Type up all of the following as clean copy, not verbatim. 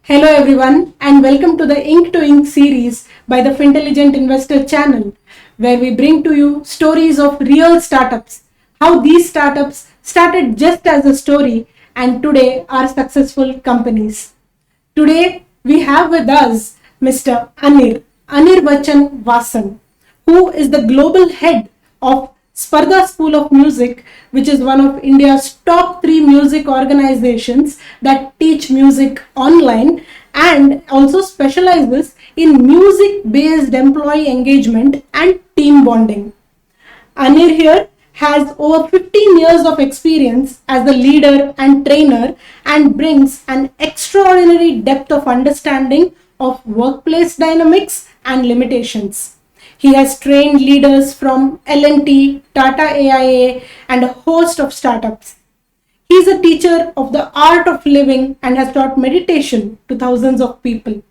Hello everyone and welcome to the Ink2inc series by the Fintelligent Investor channel, where we bring to you stories of real startups, how these startups started just as a story and today are successful companies. Today we have with us Mr. AnirBachchan Vasan, who is the global head of Spardha School of Music, which is one of India's top three music organizations that teach music online and also specializes in music based employee engagement and team bonding. Anir here has over 15 years of experience as a leader and trainer and brings an extraordinary depth of understanding of workplace dynamics and limitations. He has trained leaders from L&T, Tata AIA, and a host of startups. He is a teacher of the art of living and has taught meditation to thousands of people.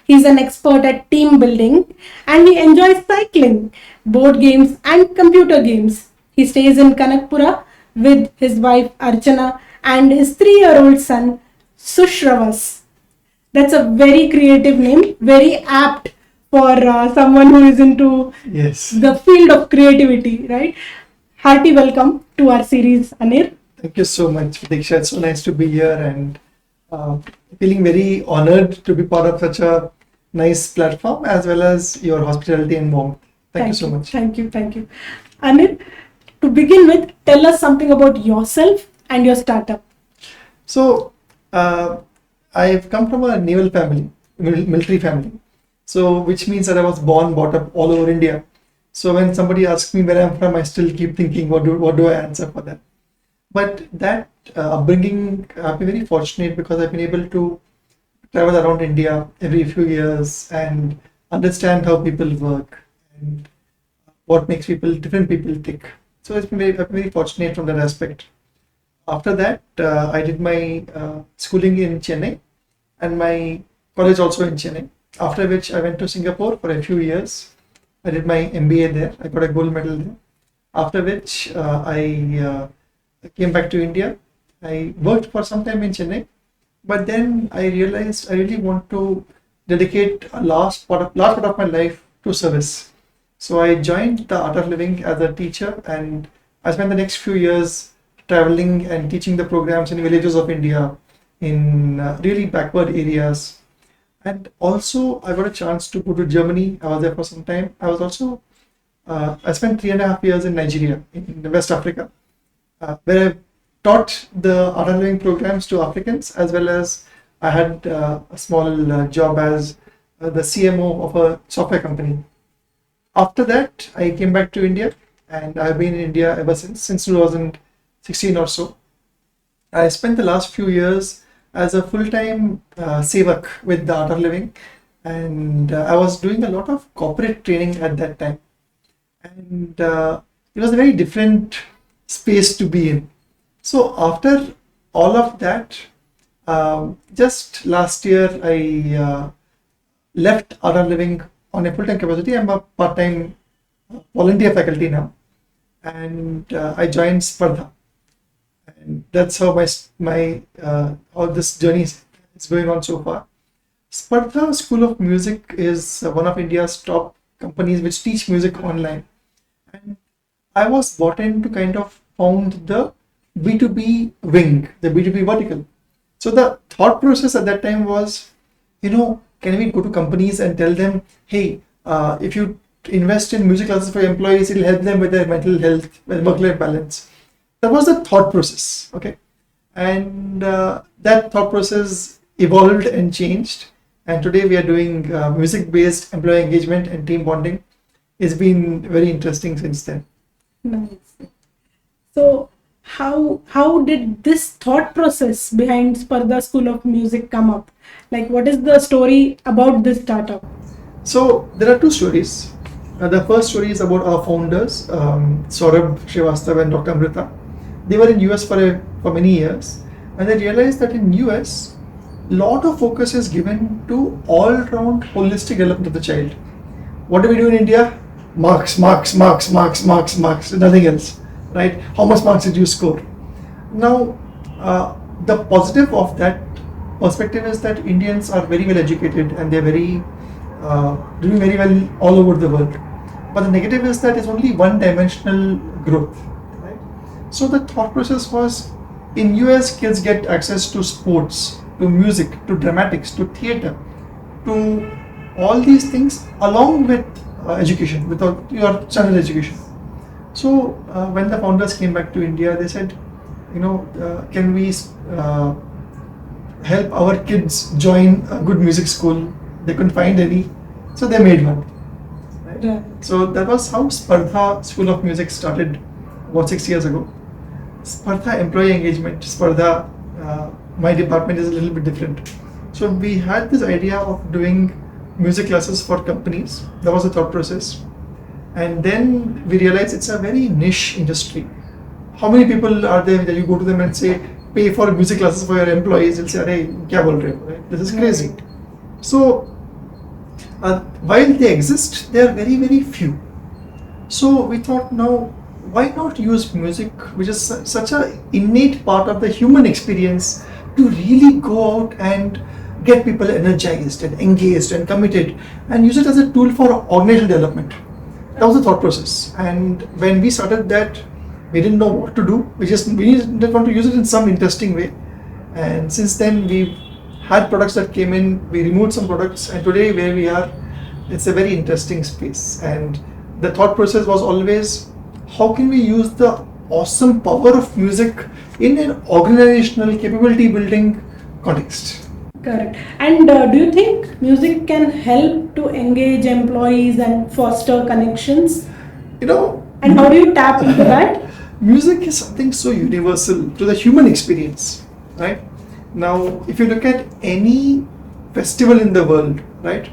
He is an expert at team building and he enjoys cycling, board games, and computer games. He stays in Kanakpura with his wife Archana and his 3-year-old son Sushravas. That's a very creative name, very apt for someone who is into Yes. the field of creativity, right? Hearty welcome to our series, Anir. Thank you so much, Diksha. It's so nice to be here and uh, feeling very honored to be part of such a nice platform as well as your hospitality and warmth. Thank you so much. Thank you. Thank you. Anir, to begin with, tell us something about yourself and your startup. So, I've come from a naval family, military family. So, which means that I was born, brought up all over India. So, when somebody asks me where I'm from, I still keep thinking, what do I answer for that? But that upbringing, I've been very fortunate because I've been able to travel around India every few years and understand how people work and what makes different people tick. So I've been very fortunate from that aspect. After that, I did my schooling in Chennai and my college also in Chennai. After which I went to Singapore for a few years. I did my MBA there. I got a gold medal there. After which I came back to India. I worked for some time in Chennai, but then I realized I really want to dedicate a large part of my life to service. So I joined the Art of Living as a teacher, and I spent the next few years traveling and teaching the programs in villages of India, in really backward areas. And also, I got a chance to go to Germany. I was there for some time. I spent 3.5 years in Nigeria, in West Africa, where I taught the art and living programs to Africans, as well as I had a small job as the CMO of a software company. After that, I came back to India, and I've been in India ever since 2016 or so. I spent the last few years as a full-time sevak with the art of living, and I was doing a lot of corporate training at that time, and it was a very different space to be in. So after all of that, just last year I left Art of Living on a full-time capacity. I'm a part-time volunteer faculty now, and I joined Spardha, and that's how my all this journey is going on so far. Spardha School of Music is one of India's top companies which teach music online, and I was brought in to kind of found the B2B wing, the B2B vertical. So the thought process at that time was, can we go to companies and tell them, hey, if you invest in music classes for employees, it'll help them with their mental health, with work-life balance. That was the thought process, okay? And that thought process evolved and changed. And today we are doing music-based employee engagement and team bonding. It's been very interesting since then. Nice. So, how did this thought process behind Spardha School of Music come up? Like, what is the story about this startup? So there are two stories. The first story is about our founders, Saurabh Srivastava and Dr. Amrita. They were in US for many years, and they realized that in US, lot of focus is given to all-round holistic development of the child. What do we do in India? Marks, marks, marks, marks, marks, marks, nothing else, right? How much marks did you score? Now, the positive of that perspective is that Indians are very well educated and they're doing very well all over the world. But the negative is that it's only one-dimensional growth, right? So the thought process was, in US, kids get access to sports, to music, to dramatics, to theatre, to all these things along with education, with your standard education. So when the founders came back to India, they said, can we help our kids join a good music school? They couldn't find any, so they made one. Right? Yeah. So that was how Spardha School of Music started about 6 years ago. Spardha Employee Engagement, Spardha, my department is a little bit different. So we had this idea of doing music classes for companies. That was the thought process. And then we realized it's a very niche industry. How many people are there that you go to them and say, pay for music classes for your employees? They'll say, hey, kya bol rahe ho, right? This is crazy. So while they exist, they are very, very few. So we thought, now, why not use music, which is such an innate part of the human experience, to really go out and get people energized and engaged and committed, and use it as a tool for organizational development. That was the thought process. And when we started that, we didn't know what to do. We just want to use it in some interesting way. And since then, we've had products that came in, we removed some products, and today where we are, it's a very interesting space. And the thought process was always, how can we use the awesome power of music in an organizational capability building context? Correct. And do you think music can help to engage employees and foster connections? And how do you tap into that? Music is something so universal to the human experience, right? Now, if you look at any festival in the world, right,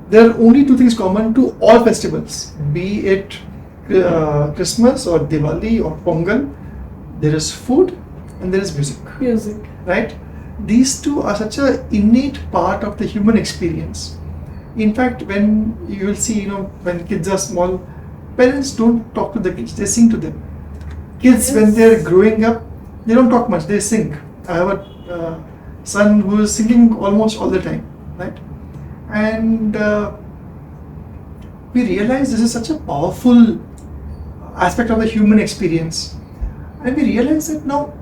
there are only two things common to all festivals, be it Christmas or Diwali or Pongal. There is food and there is music. Right? These two are such an innate part of the human experience. In fact, when you will see, when kids are small, parents don't talk to the kids, they sing to them. Kids, when they're growing up, they don't talk much, they sing. I have a son who is singing almost all the time, right? And we realize this is such a powerful aspect of the human experience. And we realize that now,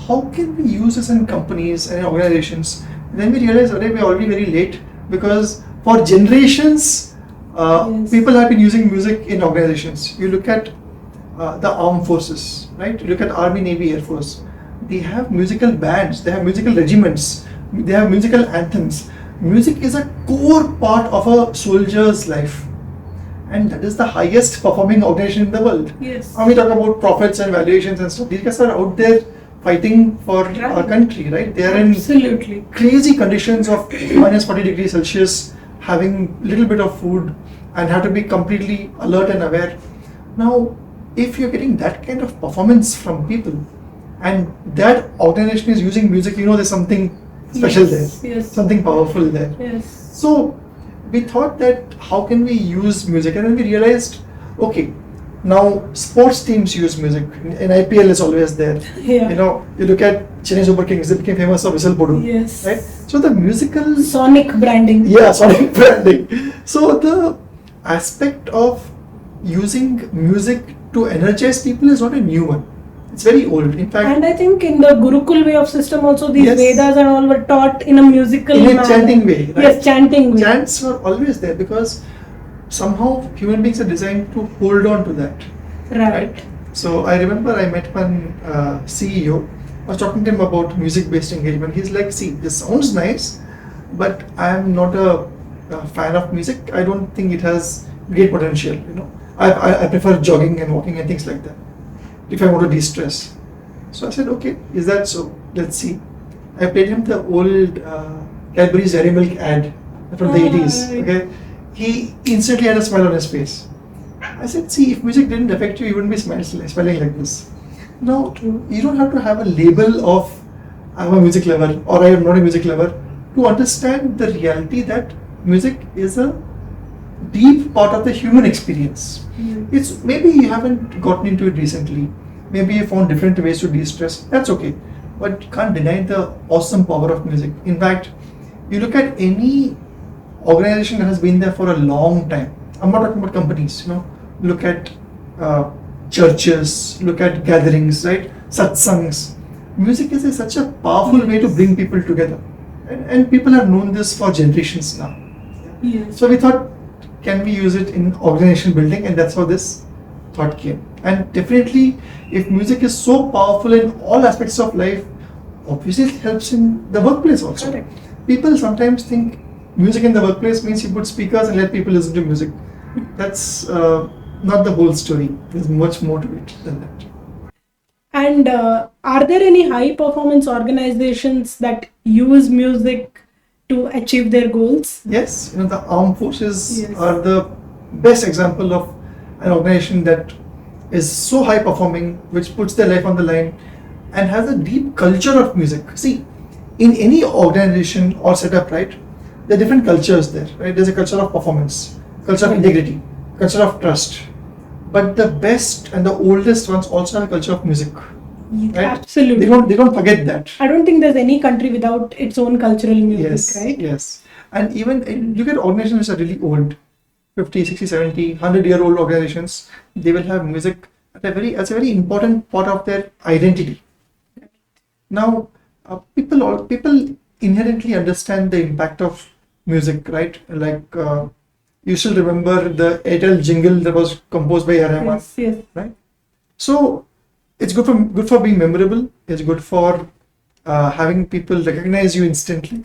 how can we use this in companies and in organizations? And then we realize, we're already very late, because for generations, people have been using music in organizations. You look at the armed forces, right? You look at Army, Navy, Air Force. They have musical bands, they have musical regiments, they have musical anthems. Music is a core part of a soldier's life. And that is the highest performing organization in the world. Yes. And we talk about profits and valuations and stuff. These guys are out there fighting for our country, right? They are in crazy conditions of minus 40 degrees Celsius, having little bit of food, and have to be completely alert and aware. Now, if you're getting that kind of performance from people, and that organization is using music, there's something special there, something powerful there. Yes. So we thought that how can we use music, and then we realized, okay, now sports teams use music. In IPL is always there. Yeah. You look at Chennai Super Kings, they became famous for Whistle Podu. Yes. Right? So the musical sonic branding. Yeah, sonic branding. So the aspect of using music to energize people is not a new one. It's very old. In fact, and I think in the Gurukul way of system also, these Vedas and all were taught in a musical manner. Chanting way. Right? Yes, chanting way. Chants were always there because somehow human beings are designed to hold on to that. Right. So I remember I met one CEO. I was talking to him about music-based engagement. He's like, see, this sounds nice, but I am not a fan of music. I don't think it has great potential. I prefer jogging and walking and things like that, if I want to de-stress. So I said, okay, is that so? Let's see. I played him the old Cadbury's Dairy Milk ad from the 80s. Okay, he instantly had a smile on his face. I said, see, if music didn't affect you, you wouldn't be smiling like this. No, you don't have to have a label of I'm a music lover or I am not a music lover to understand the reality that music is a deep part of the human experience. It's maybe you haven't gotten into it recently. Maybe you found different ways to de-stress. That's okay. but you can't deny the awesome power of music. In fact, you look at any organization that has been there for a long time. I'm not talking about companies, look at uh, churches, look at gatherings, right? Satsangs. Music is such a powerful way to bring people together. And people have known this for generations now. Yes. So we thought, can we use it in organization building? And that's how this thought came. And definitely, if music is so powerful in all aspects of life, obviously it helps in the workplace also. Correct. People sometimes think music in the workplace means you put speakers and let people listen to music. That's not the whole story. There's much more to it than that. And are there any high performance organizations that use music to achieve their goals? Yes, the armed forces Yes. are the best example of an organization that is so high performing, which puts their life on the line and has a deep culture of music. See, in any organization or setup, right, there are different cultures there, right? There's a culture of performance, culture of integrity, culture of trust. But the best and the oldest ones also have a culture of music. Right? Absolutely. They don't forget that. I don't think there's any country without its own cultural music, Yes, right? yes. And even look at organizations which are really old, 50, 60, 70, 100-year-old organizations, they will have music as a very important part of their identity. Now, people inherently understand the impact of music, right? Like you still remember the Airtel jingle that was composed by Rahman, Yes, yes. right? So it's good for being memorable. It's good for having people recognize you instantly.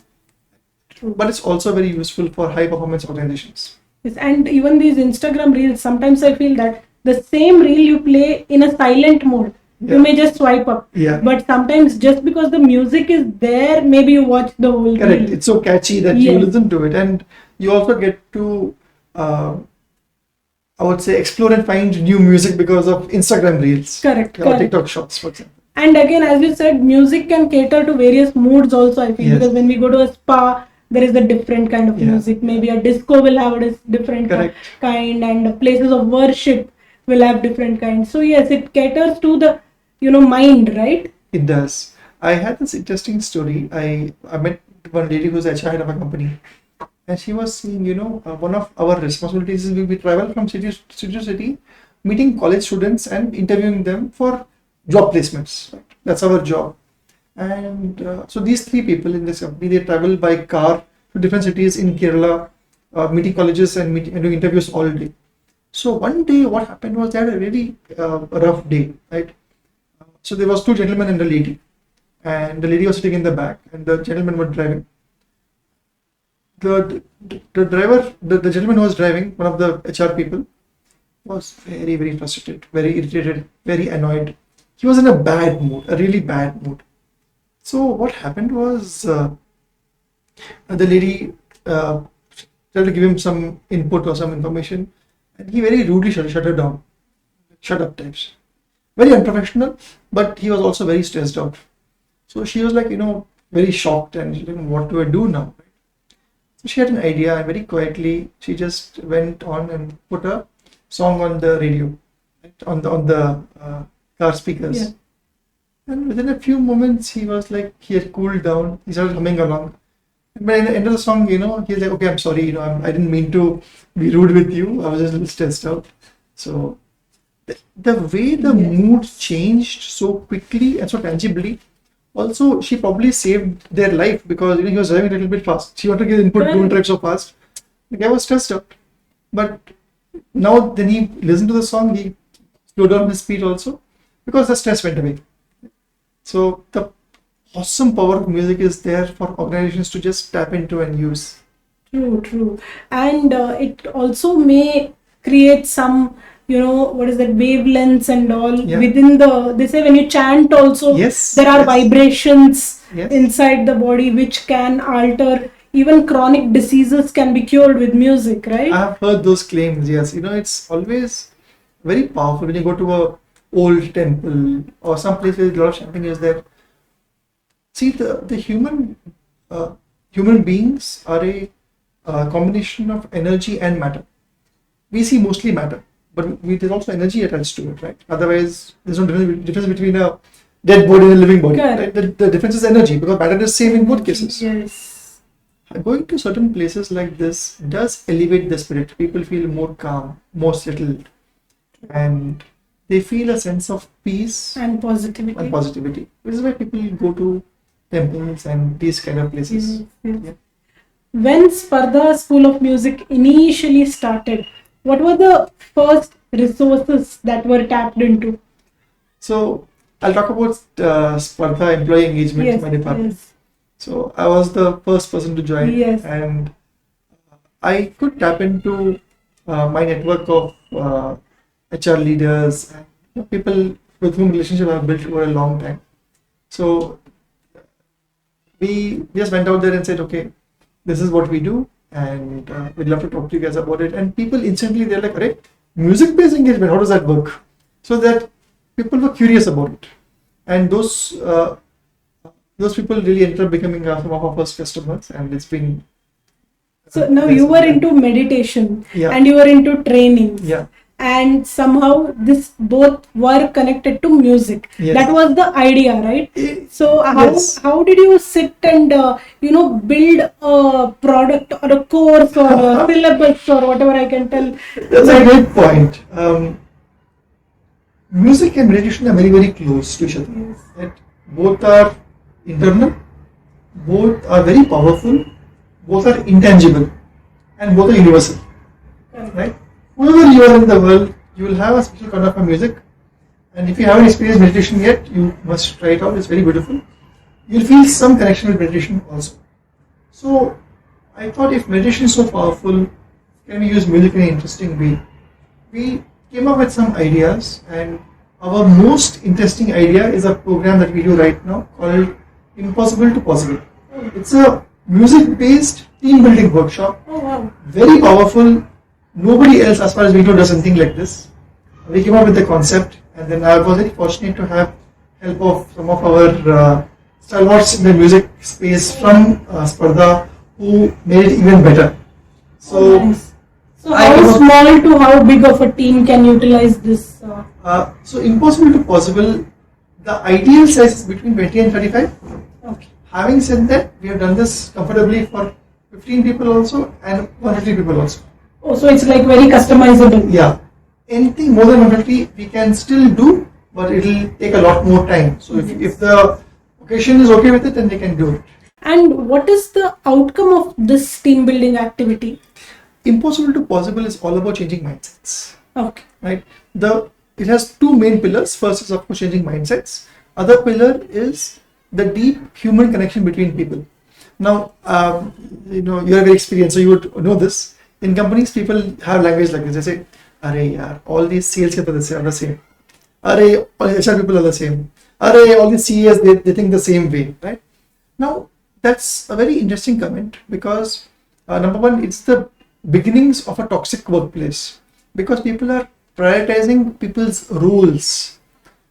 True. But it's also very useful for high performance organizations. Yes, and even these Instagram reels, sometimes I feel that the same reel you play in a silent mode, you Yeah. may just swipe up. Yeah. But sometimes just because the music is there, maybe you watch the whole Correct. reel. It's so catchy that you Yes. listen to it, and you also get to, I would say, explore and find new music because of Instagram reels. Correct, Or correct. TikTok shots, for example. And again, as you said, music can cater to various moods also, I feel. Yes. Because when we go to a spa, there is a different kind of Yeah. music. Maybe a disco will have a different Correct. kind, and places of worship will have different kinds. So yes, it caters to the, mind, right? It does. I had this interesting story. I met one lady who's HR head of a company, and she was saying, one of our responsibilities is we travel from city to city, meeting college students and interviewing them for job placements. Right? That's our job. And so these three people in this company, they travel by car to different cities in Kerala, meeting colleges and doing interviews all day. So one day, what happened was they had a really rough day, right? So there was two gentlemen and a lady, and the lady was sitting in the back, and the gentlemen were driving. The gentleman who was driving, one of the HR people, was very, very frustrated, very irritated, very annoyed. He was in a bad mood, a really bad mood. So what happened was the lady tried to give him some input or some information, and he very rudely shut her down. Shut up types. Very unprofessional, but he was also very stressed out. So she was like, very shocked, and she didn't know what do I do now. So she had an idea, and very quietly she just went on and put a song on the radio, right, on the car speakers. Yeah. And within a few moments, he was like, he had cooled down. He started humming along. But at the end of the song, he's like, okay, I'm sorry, I didn't mean to be rude with you. I was just a little stressed out. So the way the Yes. mood changed so quickly and so tangibly, also she probably saved their life because he was driving a little bit fast. She wanted to get input, Correct. don't drive so fast. The guy was stressed out. But now then he listened to the song, he slowed down his speed also because the stress went away. So the awesome power of music is there for organizations to just tap into and use. True, true. And it also may create some, what is that, wavelengths and all Yeah. within they say when you chant also, Yes, there are yes. vibrations Yes. inside the body which can alter, even chronic diseases can be cured with music, right? I have heard those claims, yes. It's always very powerful when you go to a old temple or some place where a lot of chanting is there. See, the human beings are a combination of energy and matter. We see mostly matter, but there's also energy attached to it, right? Otherwise, there's no difference between a dead body and a living body. Correct. Right? The difference is energy, because matter is same in both cases. Yes. Going to certain places like this does elevate the spirit. People feel more calm, more settled, and they feel a sense of peace And positivity. which is why people go to temples and these kind of places. Yes. Yeah. When Spardha School of Music initially started, what were the first resources that were tapped into? So I'll talk about Spardha Employee Engagement in my department. Yes. So I was the first person to join, Yes. and I could tap into my network of HR leaders and people with whom relationship I've built over a long time. So we just went out there and said, okay, this is what we do, and we'd love to talk to you guys about it. And people instantly, they're like, "Arey, music-based engagement, how does that work?" So that people were curious about it, and those people really ended up becoming some of our first customers, and it's been. So now nice you were of them. into meditation Yeah. and you were into training. Yeah. And somehow this both were connected to music. Yes. That was the idea, right? So Yes. how did you sit and build a product or a course or a syllabus or whatever I can tell? That's a great point. Music and meditation are very, very close to each other. Yes. Right? Both are internal, both are very powerful, both are intangible, and both are universal. Right? Wherever you are in the world, you will have a special kind of a music. And if you haven't experienced meditation yet, you must try it out. It's very beautiful. You'll feel some connection with meditation also. So I thought, if meditation is so powerful, can we use music in an interesting way? We came up with some ideas, and our most interesting idea is a program that we do right now called Impossible to Possible. It's a music-based team building workshop. Oh wow. Very powerful. Nobody else, as far as we know, does anything like this. We came up with the concept, and then I was very fortunate to have help of some of our stalwarts in the music space from Spardha, who made it even better. So, Nice. So I how came up- small to how big of a team can utilize this? so impossible to possible. The ideal size is between 20 and 35. Okay. Having said that, we have done this comfortably for 15 people also and 150 people also. Oh, so it's like very customizable. Yeah, anything more than 150 we can still do, but it'll take a lot more time. So if the occasion is okay with it, then they can do it. And what is the outcome of this team building activity? Impossible to possible is all about changing mindsets, Okay. right? It has two main pillars. First is, of course, changing mindsets. Other pillar is the deep human connection between people. Now, you're very experienced, so you would know this. In companies, people have language like this. They say, "Arey yaar, all these sales people are the same. Arey, all HR people are the same. Arey, all these CEOs, they think the same way," right? Now, that's a very interesting comment, because number one, it's the beginnings of a toxic workplace, because people are prioritizing people's roles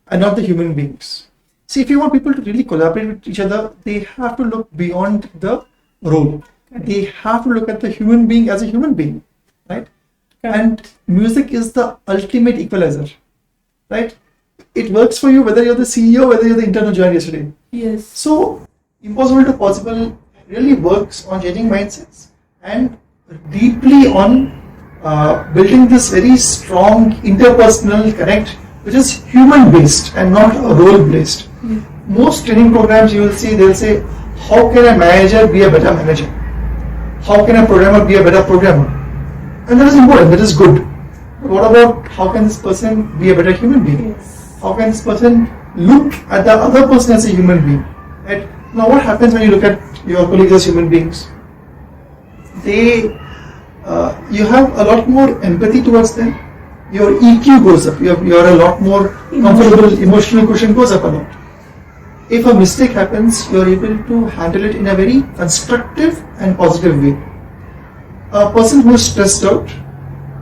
and not the human beings. See, if you want people to really collaborate with each other, they have to look beyond the role. They have to look at the human being as a human being, right? Correct. And music is the ultimate equalizer, right? It works for you whether you're the CEO, whether you're the intern who joined yesterday. Yes. So, Impossible to Possible really works on changing mindsets and deeply on building this very strong interpersonal connect, which is human based and not role based. Most training programs you will see, they'll say, how can a manager be a better manager? How can a programmer be a better programmer? And that is important, that is good. But what about how can this person be a better human being? Yes. How can this person look at the other person as a human being? Right? Now, what happens when you look at your colleagues as human beings? You have a lot more empathy towards them. Your EQ goes up. You're a lot more comfortable. Emotional quotient goes up a lot. If a mistake happens, you're able to handle it in a very constructive and positive way. A person who is stressed out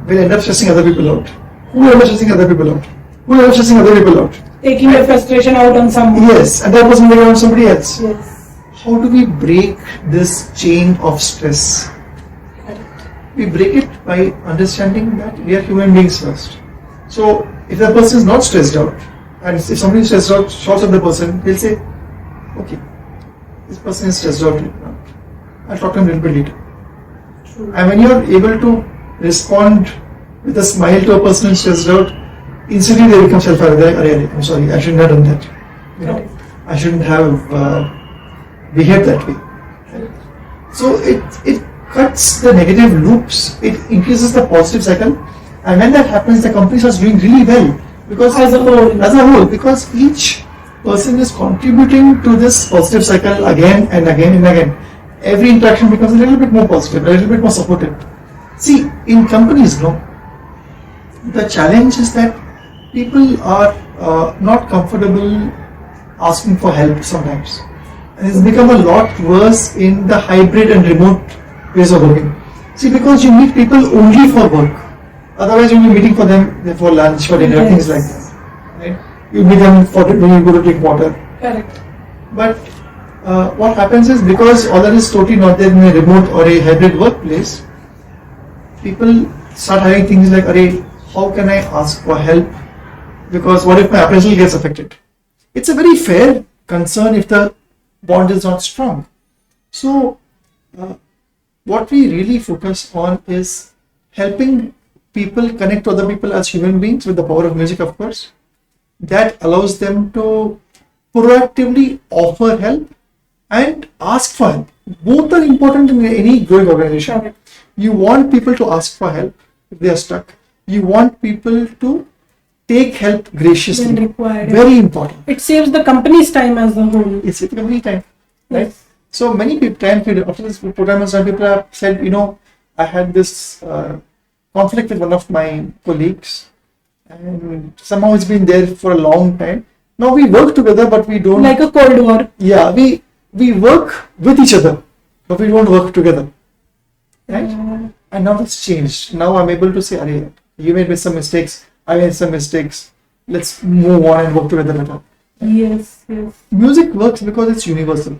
will end up stressing other people out. Who ends up stressing other people out? Who ends up stressing other people out? Taking the frustration out on someone. Yes, and that person will on somebody else. Yes. How do we break this chain of stress? We break it by understanding that we are human beings first. So, if the person is not stressed out And if somebody is stressed out, shouts at the person, he'll say, okay, this person is stressed out right now. I'll talk to him a little bit later. True. And when you're able to respond with a smile to a person who's stressed out, instantly they become self-aware. They're like, I'm sorry, I shouldn't have done that. You know, I shouldn't have behaved that way. So it cuts the negative loops. It increases the positive cycle. And when that happens, the company starts doing really well. Because As a whole, because each person is contributing to this positive cycle again and again and again. Every interaction becomes a little bit more positive, a little bit more supportive. See, in companies, no, the challenge is that people are not comfortable asking for help sometimes. And it's become a lot worse in the hybrid and remote ways of working. See, because you meet people only for work. Otherwise, you'll be meeting for them for lunch, for dinner, things like that. Right? You meet them for when you go to drink water. Correct. But what happens is, because all that is totally not there in a remote or a hybrid workplace, people start having things like, "Arey, how can I ask for help? Because what if my appraisal gets affected?" It's a very fair concern if the bond is not strong. So, what we really focus on is helping people connect to other people as human beings with the power of music, of course. That allows them to proactively offer help and ask for help. Both are important in any growing organization. Correct. You want people to ask for help if they are stuck. You want people to take help graciously. When required. Very important. It saves the company's time as a whole. It's every time, right? Yes. So many people, after this program has done, people have said, I had this conflict with one of my colleagues, and somehow it's been there for a long time. Now we work together, but we don't. Like a Cold War. Yeah, we work with each other, but we don't work together, right? And now it's changed. Now I'm able to say, "Arey, you made some mistakes. I made some mistakes. Let's move on and work together better." Yes. Music works because it's universal.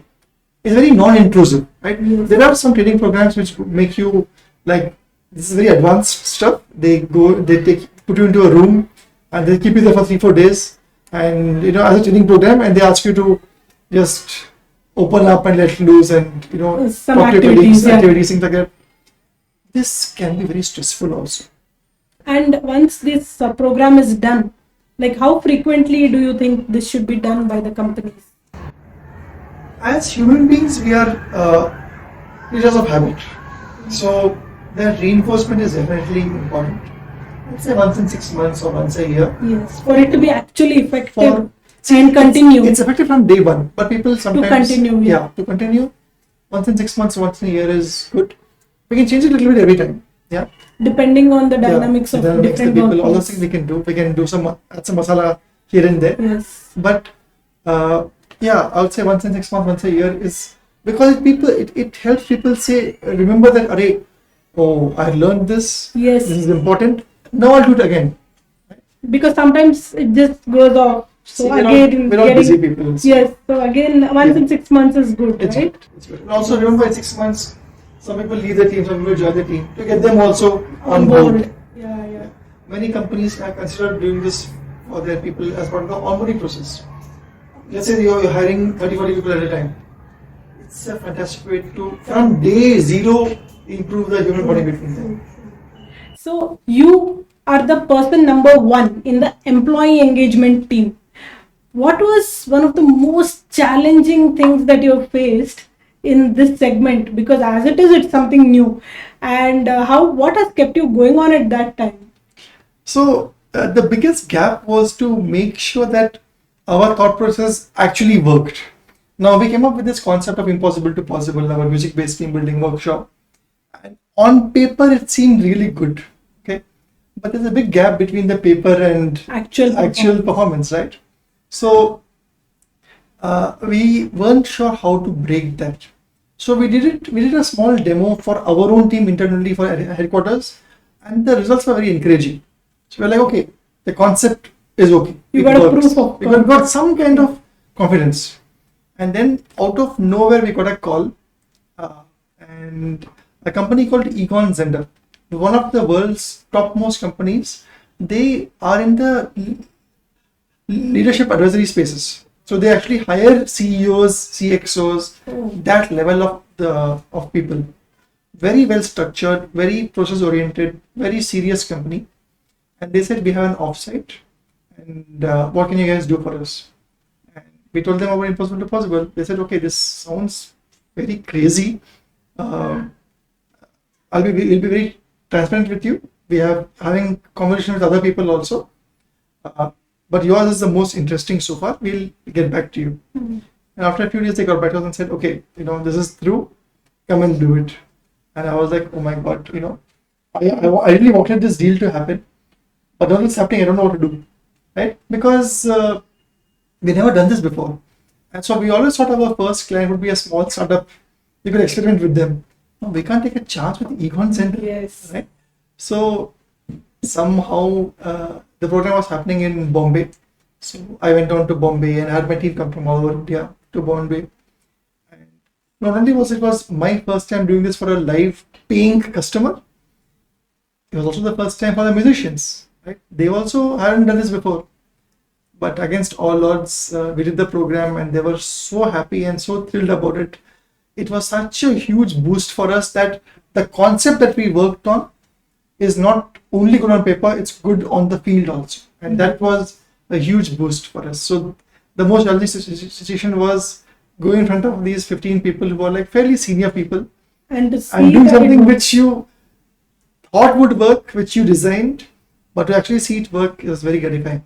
It's very non-intrusive, right? Yes. There are some training programs which make you like, this is very advanced stuff. They put you into a room and they keep you there for 3-4 days, and as a training program, and they ask you to just open up and let loose, and Some talk to your activities, colleagues, yeah. activities, things like that. This can be very stressful also. And once this program is done, like how frequently do you think this should be done by the companies? As human beings, we are creatures of habit. So that reinforcement is definitely important. Let's say once in 6 months or once a year. Yes, for it to be actually effective and continue. It's effective from day one, but people sometimes continue, yeah. to continue. Once in 6 months, once in a year is good. We can change it a little bit every time. Yeah. Depending on the dynamics of the different people, all those workplace. things we can do. We can do add some masala here and there. Yes. But I would say once in 6 months, once a year is because it helps people say, remember that, "Arey, oh, I learned this. Yes. This is important. Now I'll do it again." Because sometimes it just goes off. So See, again, we're not busy people. So Yes. So again, once in 6 months is good, It's right? good. It's good. And also remember, in 6 months, some people leave the team, some people join the team, to get them also on board. Yeah. Many companies have considered doing this for their people as part of the onboarding process. Let's say you're hiring 30-40 people at a time. It's a fantastic way to, from day zero, improve the human bonding between them. So you are the person number 1 in the employee engagement team. What was one of the most challenging things that you have faced in this segment? Because as it is, it's something new. And what has kept you going on at that time? So the biggest gap was to make sure that our thought process actually worked. Now we came up with this concept of impossible to possible, our music-based team building workshop. And on paper, it seemed really good. Okay, but there's a big gap between the paper and actual performance, right? So we weren't sure how to break that. So we did a small demo for our own team internally for headquarters, and the results were very encouraging. So we're like, okay, the concept is okay. You got a proof of we got some kind of confidence. And then out of nowhere, we got a call, and a company called ink2inc, one of the world's topmost companies. They are in the leadership advisory spaces. So they actually hire CEOs, CXOs, that level of people. Very well structured, very process oriented, very serious company. And they said, we have an offsite, and what can you guys do for us? And we told them about impossible to possible. They said, okay, this sounds very crazy. We'll be very transparent with you. We are having conversation with other people also. But yours is the most interesting so far. We'll get back to you. And after a few days, they got back to us and said, okay, this is through. Come and do it. And I was like, oh my God, I really wanted this deal to happen. But now it's happening, I don't know what to do. Right? Because we never done this before. And so we always thought our first client would be a small startup. We could experiment with them. No, we can't take a chance with Econ Center. Yes. Right? So somehow the program was happening in Bombay. So I went down to Bombay and I had my team come from all over India to Bombay. And not only was it my first time doing this for a live paying customer, it was also the first time for the musicians. Right? They also hadn't done this before. But against all odds, we did the program and they were so happy and so thrilled about it. It was such a huge boost for us that the concept that we worked on is not only good on paper, it's good on the field also. And that was a huge boost for us. So the most challenging situation was going in front of these 15 people who were like fairly senior people and do something which you thought would work, which you designed, but to actually see it work is very gratifying.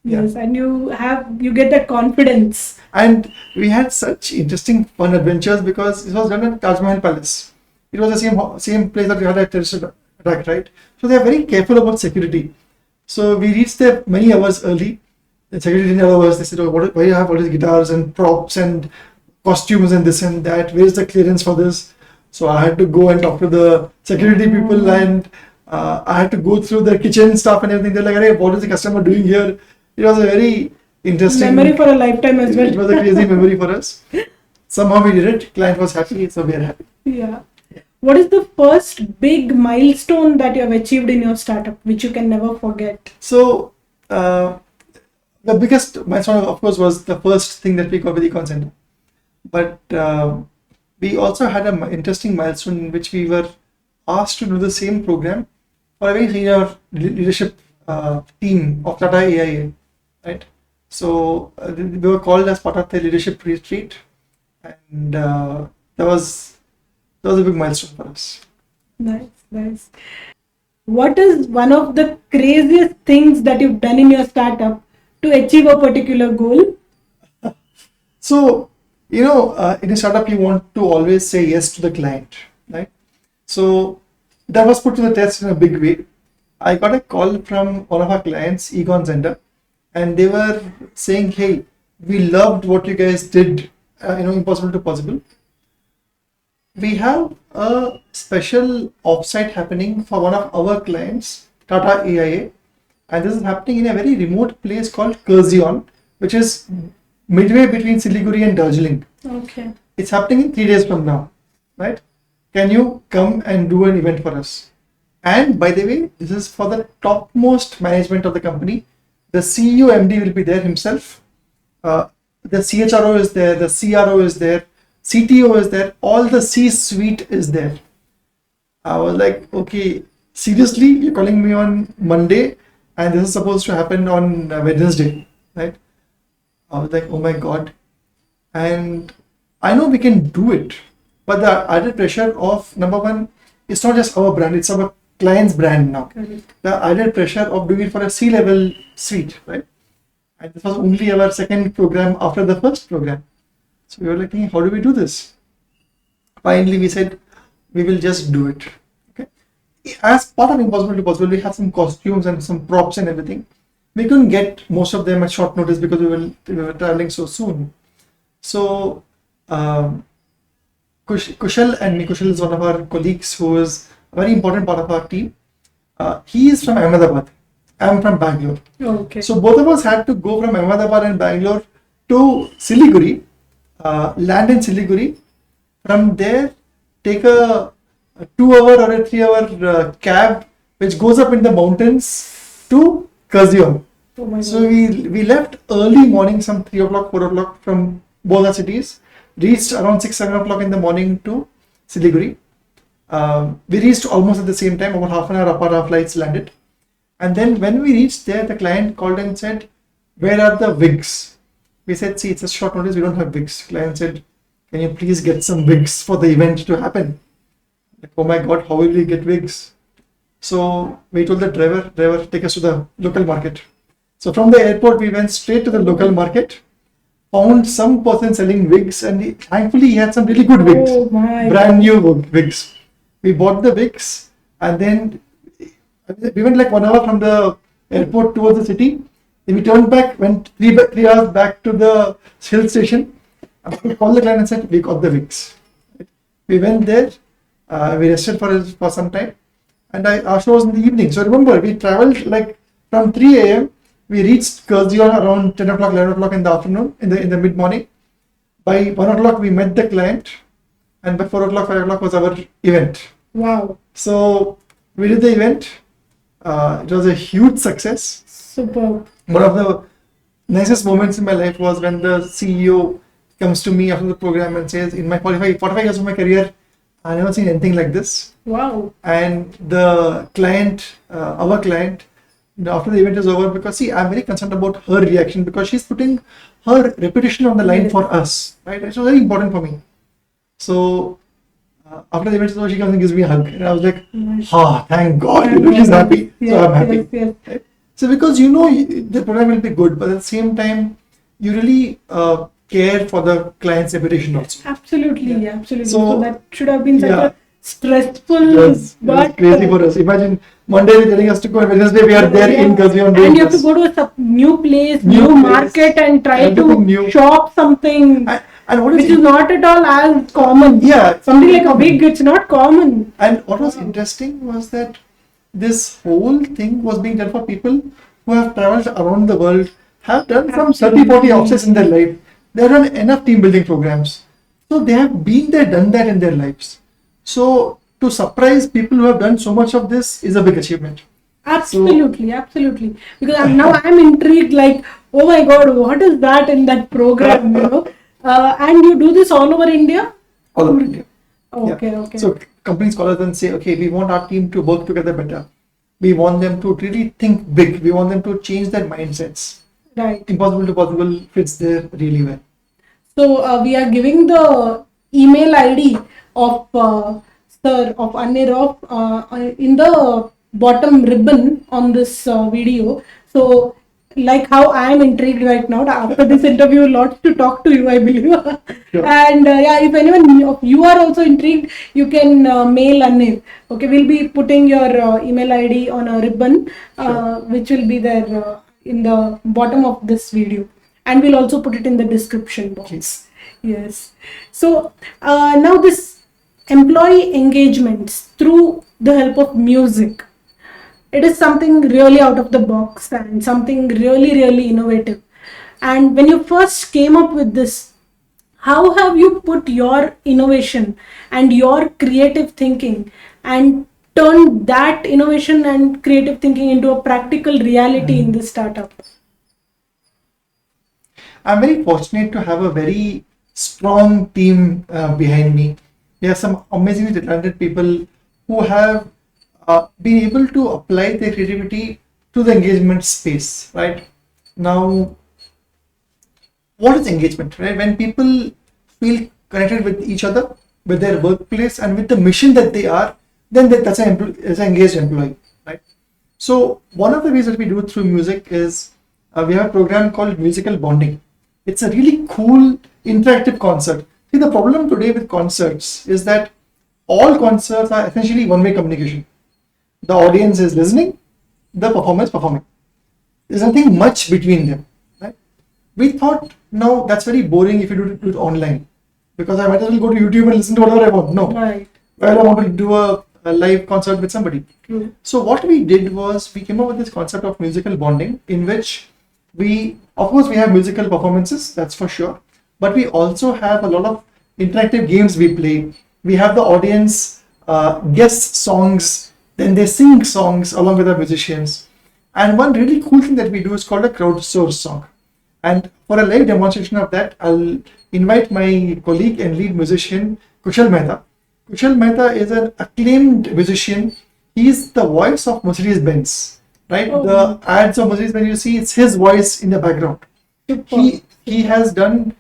Yes, and you get that confidence. And we had such interesting fun adventures because it was done at Taj Mahal Palace. It was the same place that we had at terrorist attack, right? So they are very careful about security. So we reached there many hours early. The security didn't allow us. They said, why do you have all these guitars and props and costumes and this and that? Where's the clearance for this? So I had to go and talk to the security people and I had to go through the kitchen stuff and everything. They're like, hey, what is the customer doing here? It was a very interesting memory for a lifetime as well. It was a crazy memory for us. Somehow we did it. Client was happy, so we are happy. Yeah. What is the first big milestone that you have achieved in your startup, which you can never forget? So the biggest milestone, of course, was the first thing that we got with Econ Center. But we also had an interesting milestone in which we were asked to do the same program for a very senior leadership team of Tata AIA. Right, so we were called as part of the leadership retreat, and that was a big milestone for us. Nice. What is one of the craziest things that you've done in your startup to achieve a particular goal? So in a startup you want to always say yes to the client, right? So that was put to the test in a big way. I got a call from one of our clients, Econ Center. And they were saying, hey, we loved what you guys did, impossible to possible. We have a special offsite happening for one of our clients, Tata AIA. And this is happening in a very remote place called Quotient, which is midway between Siliguri and Darjeeling. Okay. It's happening in 3 days from now, right? Can you come and do an event for us? And by the way, this is for the topmost management of the company. The CEO MD will be there himself. The CHRO is there. The CRO is there. CTO is there. All the C-suite is there. I was like, okay, seriously, you're calling me on Monday, and this is supposed to happen on Wednesday, right? I was like, oh my God. And I know we can do it, but the added pressure of, number one, it's not just our brand, it's our client's brand now. Correct. The added pressure of doing it for a C-level suite, right? And this was only our second program after the first program. So we were like, how do we do this? Finally, we said, we will just do it. Okay. As part of Impossible to Possible, we had some costumes and some props and everything. We couldn't get most of them at short notice because we were traveling so soon. So Kushal and me, Kushal is one of our colleagues who is a very important part of our team. He is from Ahmedabad. I'm from Bangalore. Okay. So both of us had to go from Ahmedabad and Bangalore to Siliguri, land in Siliguri. From there, take a 2-hour or a 3-hour cab which goes up in the mountains to Quotient. Oh my So God. we left early morning, some 3 o'clock, 4 o'clock from both our cities. Reached around 6, 7 o'clock in the morning to Siliguri. We reached almost at the same time, about half an hour apart. Our flights landed, and then when we reached there, the client called and said, "Where are the wigs?" We said, "See, it's a short notice. We don't have wigs." Client said, "Can you please get some wigs for the event to happen?" Like, oh my God, how will we get wigs? So we told the driver, take us to the local market. So from the airport, we went straight to the local market, found some person selling wigs, and thankfully he had some really good wigs, Oh my brand new wigs. We bought the wigs, and then we went like 1 hour from the airport towards the city. Then we turned back, went 3 hours back to the hill station. And we called the client and said, "We got the wigs." We went there, we rested for some time, and our show was in the evening. So remember, we traveled like from 3 a.m. We reached Kurzion around 10 o'clock, 11 o'clock in the afternoon, in the mid morning. By 1 o'clock, we met the client, and by 4 o'clock, 5 o'clock was our event. Wow. So we did the event. It was a huge success. Superb. One of the nicest moments in my life was when the CEO comes to me after the program and says, "In my 45 years of my career, I've never seen anything like this." Wow. And the client, our client, after the event is over, because see, I'm very concerned about her reaction because she's putting her reputation on the line Yes. for us, right? It was very important for me. So after the event is over, she comes and gives me a hug, and I was like, thank God, she's happy. Yes, So I'm happy. yes, yes. Right? So because the program will be good, but at the same time, you really care for the client's reputation also. Absolutely, absolutely. So- So that should have been such Yeah. a stressful, It was but crazy for us. Imagine Monday they're telling us to go, and Wednesday we are there in Gazion. and you have to go to a new place, New new place, market, and try to everything new. shop something And what which is is not at all as common. Yeah, Something like a common. big, it's not common. And what was interesting was that this whole thing was being done for people who have traveled around the world, have done some 30, 40 offsets in their life. They have done enough team building programs. So they have been there, done that in their lives. So to surprise people who have done so much of this is a big achievement. Absolutely, absolutely. Because now I'm intrigued, like, oh my God, what is that in that program, you know? And you do this all over India? All over India. Okay, Yeah. okay. So companies call us and say, okay, we want our team to work together better. We want them to really think big. We want them to change their mindsets. Right. Impossible to possible fits there really well. So we are giving the email ID of Sir of Anirov in the bottom ribbon on this video. So like how I am intrigued right now after this interview, lots to talk to you, I believe. Sure. And yeah, if anyone of you are also intrigued, you can mail Anir. Okay, we'll be putting your email ID on a ribbon, which will be there in the bottom of this video, and we'll also put it in the description box. Yes. Yes. So now this employee engagements through the help of music. It is something really out of the box and something really, really innovative. And when you first came up with this, how have you put your innovation and your creative thinking and turned that innovation and creative thinking into a practical reality in this startup? I'm very fortunate to have a very strong team behind me. There are some amazingly talented people who have been able to apply their creativity to the engagement space, right? Now, what is engagement, right? When people feel connected with each other, with their workplace, and with the mission that they are, then that's an engaged employee, right? So one of the ways that we do it through music is we have a program called musical bonding. It's a really cool interactive concert. See, the problem today with concerts is that all concerts are essentially one-way communication. The audience is listening, the performer is performing. There's nothing much between them, right? We thought, no, that's very boring if you do it online, because I might as well go to YouTube and listen to whatever I want. No, Right. well, I want to do a live concert with somebody. True. So what we did was we came up with this concept of musical bonding, in which we, of course, we have musical performances, that's for sure, but we also have a lot of interactive games we play. We have the audience guess songs, then they sing songs along with our musicians. And one really cool thing that we do is called a crowdsource song. And for a live demonstration of that, I'll invite my colleague and lead musician, Kushal Mehta. Kushal Mehta is an acclaimed musician. He's the voice of Mercedes-Benz, right? Oh. The ads of Mercedes-Benz you see, it's his voice in the background. He has done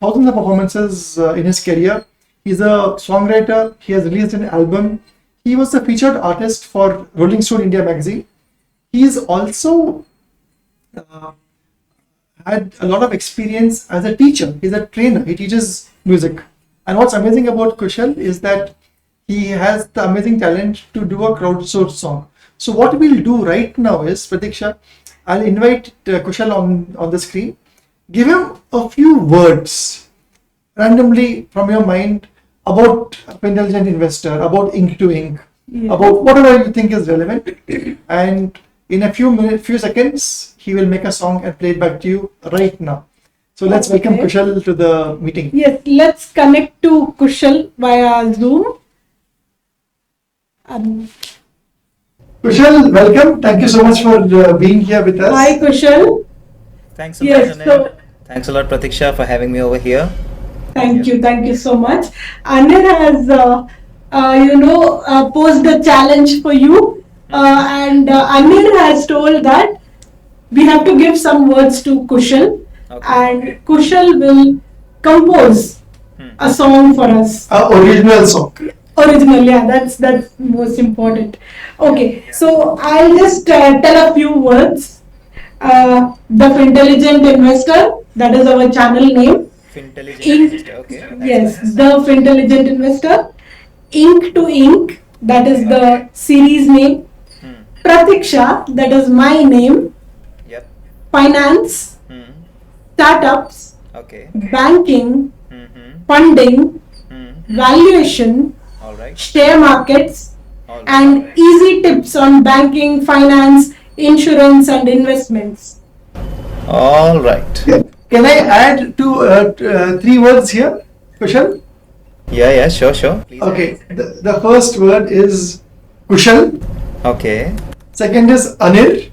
thousands of performances in his career. He's a songwriter. He has released an album. He was the featured artist for Rolling Stone India magazine. He's also had a lot of experience as a teacher. He's a trainer. He teaches music. And what's amazing about Kushal is that he has the amazing talent to do a crowdsourced song. So what we'll do right now is, Pratiksha, I'll invite Kushal on the screen. Give him a few words randomly from your mind about Intelligent Investor, about ink2inc, about whatever you think is relevant. And in a few seconds, he will make a song and play it back to you right now. So let's welcome Kushal to the meeting. Yes, let's connect to Kushal via Zoom. Kushal, welcome. Thank you so much for being here with us. Hi, Kushal. Thanks a lot, Anil. Thanks a lot, Pratiksha, for having me over here. Thank you so much. Anil has, posed a challenge for you, and Anil has told that we have to give some words to Kushal, and Kushal will compose a song for us. Original song. Original, yeah, that's most important. Okay, so I'll just tell a few words. The Intelligent Investor, that is our channel name. Intelligent, okay. Yes, the Intelligent Investor. Ink2inc, that is the series name. Pratiksha, that is my name. Yep. Finance, startups, Okay. banking, funding, valuation, All right. share markets, All right. and easy tips on banking, finance, insurance, and investments. All right. Can I add three words here, Kushal? Yeah, sure. Please. Okay, the first word is Kushal, Okay. second is Anil,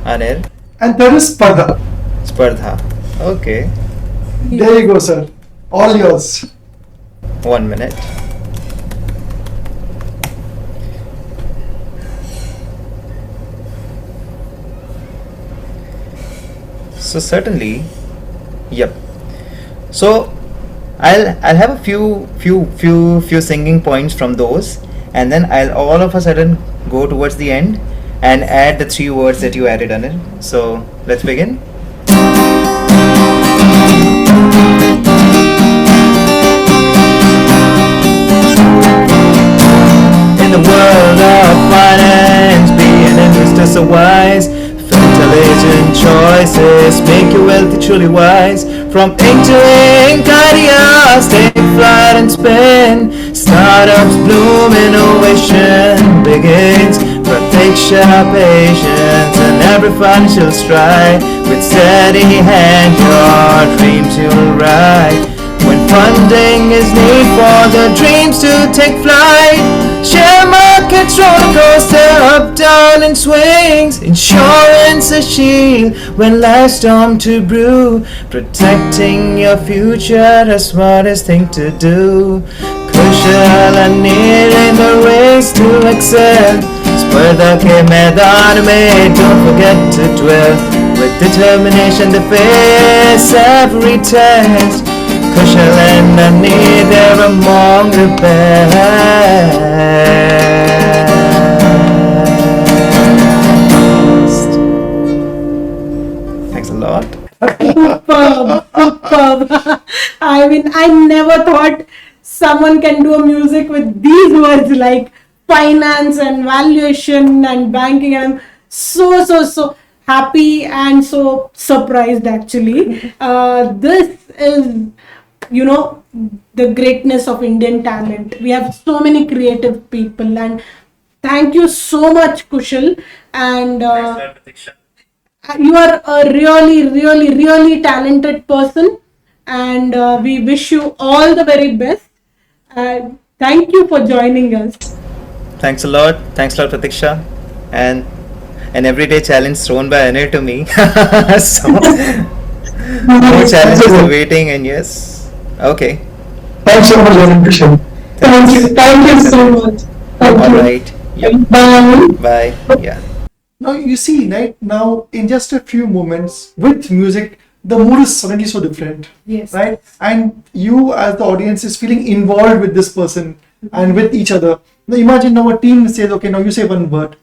Anil. and third is Spardha. Spardha. Okay. There you go, sir. All yours. 1 minute. So certainly, yep. So I'll have a few singing points from those, and then I'll all of a sudden go towards the end and add the 3 words that you added, Anil. So let's begin. In the world of finance, be an investor so wise. Intelligent choices make you wealthy, truly wise. From ink to ink, ideas take flight and spin. Startups bloom, innovation begins. Pratiksha, patience, and every financial stride. With steady hand, your dreams you'll ride. When funding is needed for the dreams to take flight, share markets roller coaster, up, down, and swings. Insurance a shield when life's storm to brew. Protecting your future, the smartest thing to do. Kushal and Neil in the race to excel. Spardha ke maidan mein, don't forget to dwell. With determination to face every test. Kushal and Anil, they're among the best. Thanks a lot. Superb. I mean, I never thought someone can do a music with these words like finance and valuation and banking. I'm so happy and so surprised actually. This is, the greatness of Indian talent. We have so many creative people, and thank you so much, Kushal. And you are a really talented person, and we wish you all the very best. Thank you for joining us. Thanks a lot, Pratiksha, and an everyday challenge thrown by Anil to me. So more challenges are waiting, and yes, okay. Thanks so much, Anil. Thank you. Thank you so much. Thank All you. right. Yep. Bye. Bye. Yeah. Now you see, right now in just a few moments with music, the mood is suddenly so different, Yes. right? And you, as the audience, is feeling involved with this person and with each other. Now imagine now a team says, okay, now you say one word,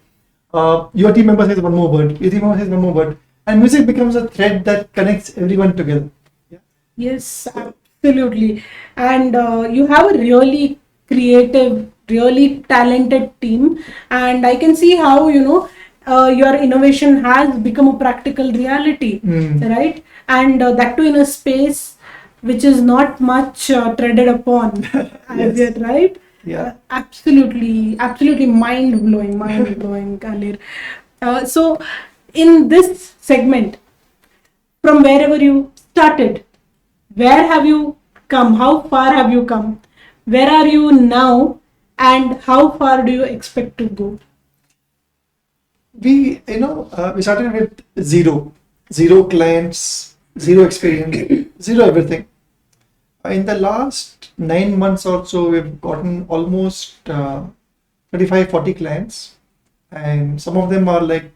your team member says one more word, your team member says one more word, and music becomes a thread that connects everyone together. Yeah. Yes, absolutely. And you have a really creative, really talented team. And I can see how, your innovation has become a practical reality, right? And that too in a space which is not much treaded upon as Yes. yet, right? Yeah. Absolutely mind blowing, Kalir. So, in this segment, from wherever you started, where have you come? How far have you come? Where are you now? And how far do you expect to go? We started with zero clients, zero experience, zero everything. In the last 9 months or so, we've gotten almost 35, 40 clients, and some of them are like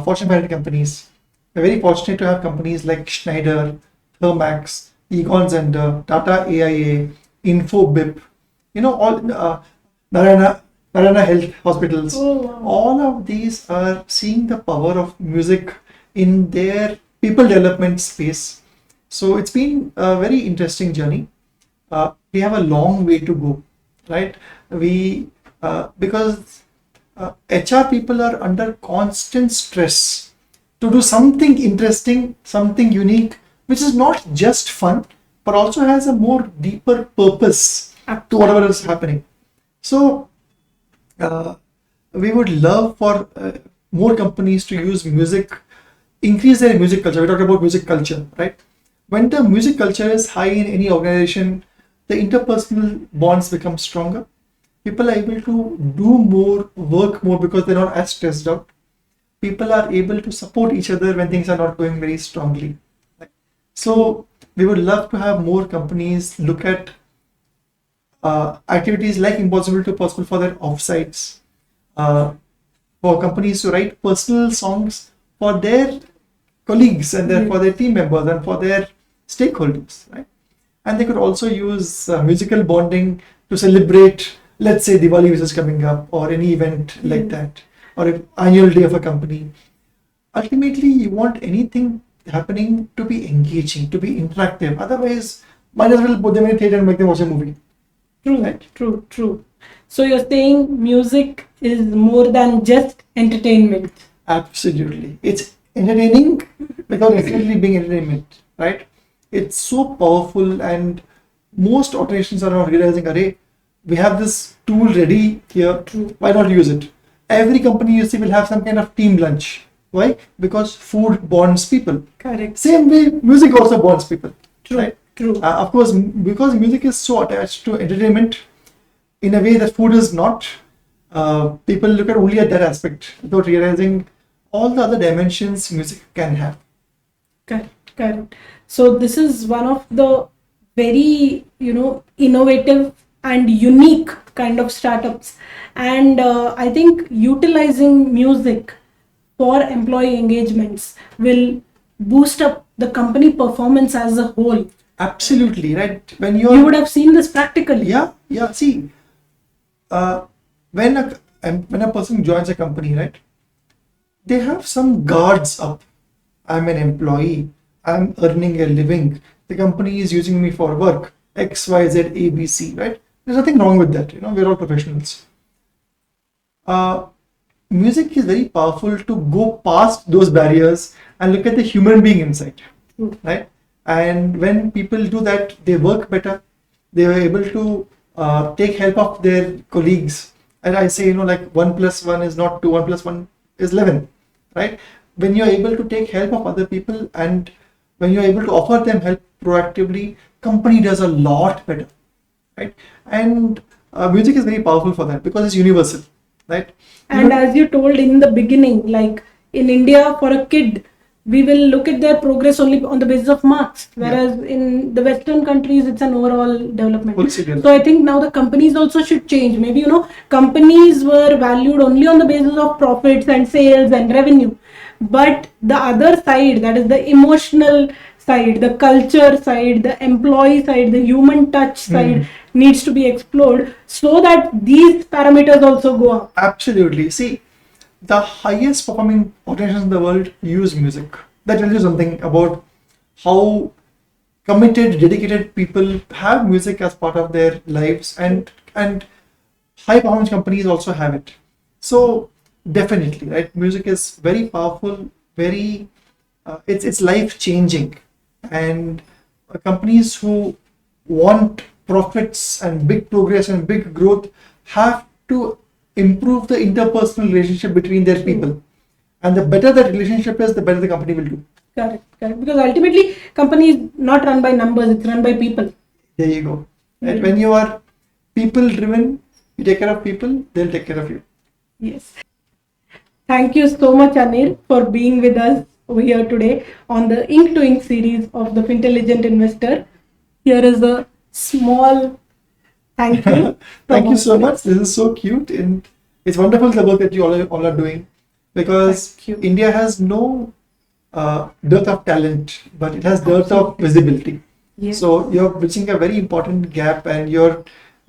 Fortune 500 companies. We're very fortunate to have companies like Schneider, Thermax, Egon Zender, Tata AIA, Infobip, all Narayana Health Hospitals. Oh, wow. All of these are seeing the power of music in their people development space. So it's been a very interesting journey. We have a long way to go, right? Because HR people are under constant stress to do something interesting, something unique, which is not just fun, but also has a more deeper purpose to whatever is happening. So we would love for more companies to use music, increase their music culture. We talked about music culture, right? When the music culture is high in any organization, the interpersonal bonds become stronger. People are able to do more, work more because they're not as stressed out. People are able to support each other when things are not going very strongly. Right? So we would love to have more companies look at activities like Impossible to Possible for their offsites, for companies to write personal songs for their colleagues and for their team members and for their stakeholders, right? And they could also use musical bonding to celebrate, let's say, Diwali, which is coming up, or any event like that, or an annual day of a company. Ultimately, you want anything happening to be engaging, to be interactive. Otherwise, might as well put them in a theater and make them watch a movie. True, Right. true. So you're saying music is more than just entertainment. Absolutely. It's entertaining without necessarily being entertainment, right? It's so powerful, and most organizations are not realizing, array, we have this tool ready here, why not use it? Every company you see will have some kind of team lunch. Why? Because food bonds people. Correct. Same way, music also bonds people. True. Right? True. Of course, because music is so attached to entertainment in a way that food is not, people look at only at that aspect without realizing all the other dimensions music can have. Correct. So this is one of the very, innovative and unique kind of startups. And I think utilizing music for employee engagements will boost up the company performance as a whole. Absolutely, right? When You would have seen this practically. yeah. See, when a person joins a company, right? They have some guards up. I'm an employee. I'm earning a living. The company is using me for work. X, Y, Z, A, B, C, right? There's nothing wrong with that. We're all professionals. Music is very powerful to go past those barriers and look at the human being inside, right? And when people do that, they work better. They are able to take help of their colleagues. And I say, like 1 + 1 is not 2, 1 + 1 is 11, right? When you're able to take help of other people and when you're able to offer them help proactively, company does a lot better, right? And music is very powerful for that because it's universal, right? And as you told in the beginning, like in India, for a kid, we will look at their progress only on the basis of marks, whereas in the Western countries, it's an overall development. So I think now the companies also should change. Maybe, companies were valued only on the basis of profits and sales and revenue. But the other side, that is the emotional side, the culture side, the employee side, the human touch side needs to be explored so that these parameters also go up. Absolutely. See, the highest performing organizations in the world use music. That tells you something about how committed, dedicated people have music as part of their lives, and high performance companies also have it. So definitely, right? Music is very powerful, very it's life changing, and companies who want profits and big progress and big growth have to improve the interpersonal relationship between their people, and the better that relationship is, the better the company will do. Correct. Because ultimately, company is not run by numbers; it's run by people. There you go. And when you are people driven, you take care of people, they'll take care of you. Yes. Thank you so much, Anil, for being with us over here today on the Ink2Inc series of the Fintelligent Investor. Here is a small thank you. Thank you so much. This is so cute, and it's wonderful the work that you all are doing, because India has no dearth of talent, but it has dearth of visibility. Yes. So you're bridging a very important gap, and you're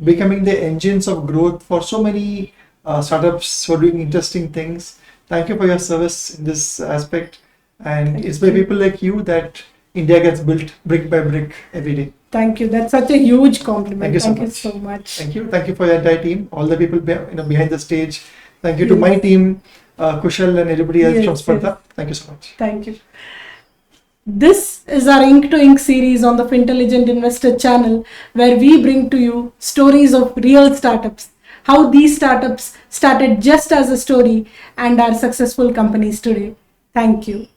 becoming the engines of growth for so many startups who are doing interesting things. Thank you for your service in this aspect, and it's by people like you that India gets built brick by brick every day. Thank you. That's such a huge compliment. Thank you so much. Thank you. Thank you for your entire team, all the people behind the stage. Thank you to my team, Kushal and everybody else from Spardha. Thank you so much. Thank you. This is our Ink2Inc series on the Fintelligent Investor channel, where we bring to you stories of real startups, how these startups started just as a story and are successful companies today. Thank you.